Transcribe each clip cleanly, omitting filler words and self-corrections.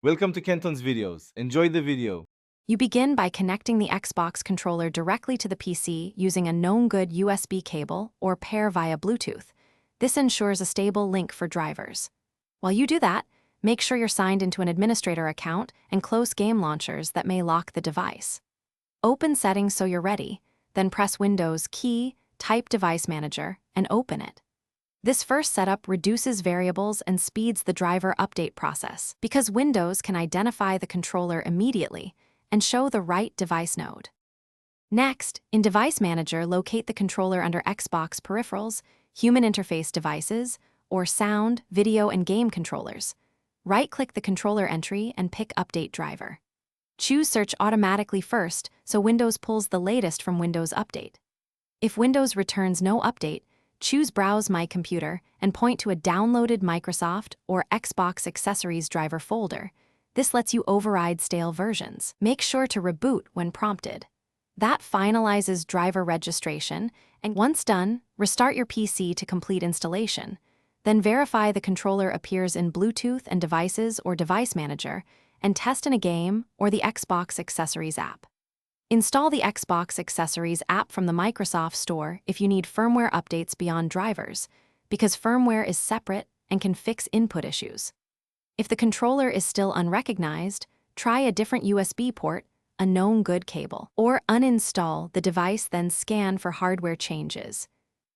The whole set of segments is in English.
Welcome to Kenton's videos. Enjoy the video. You begin by connecting the Xbox controller directly to the PC using a known good USB cable or pair via Bluetooth. This ensures a stable link for drivers. While you do that, make sure you're signed into an administrator account and close game launchers that may lock the device. Open Settings so you're ready, then press Windows key, type Device Manager, and open it. This first setup reduces variables and speeds the driver update process because Windows can identify the controller immediately and show the right device node. Next, in Device Manager, locate the controller under Xbox Peripherals, Human Interface Devices, or Sound, Video, and Game Controllers. Right-click the controller entry and pick Update Driver. Choose Search Automatically first so Windows pulls the latest from Windows Update. If Windows returns no update, choose Browse My Computer and point to a downloaded Microsoft or Xbox Accessories driver folder. This lets you override stale versions. Make sure to reboot when prompted. That finalizes driver registration, and once done, restart your PC to complete installation. Then verify the controller appears in Bluetooth and Devices or Device Manager, and test in a game or the Xbox Accessories app. Install the Xbox Accessories app from the Microsoft Store if you need firmware updates beyond drivers, because firmware is separate and can fix input issues. If the controller is still unrecognized, try a different USB port, a known good cable, or uninstall the device, then scan for hardware changes.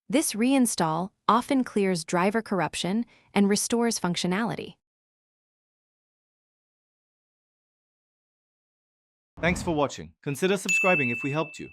This reinstall often clears driver corruption and restores functionality. Thanks for watching. Consider subscribing if we helped you.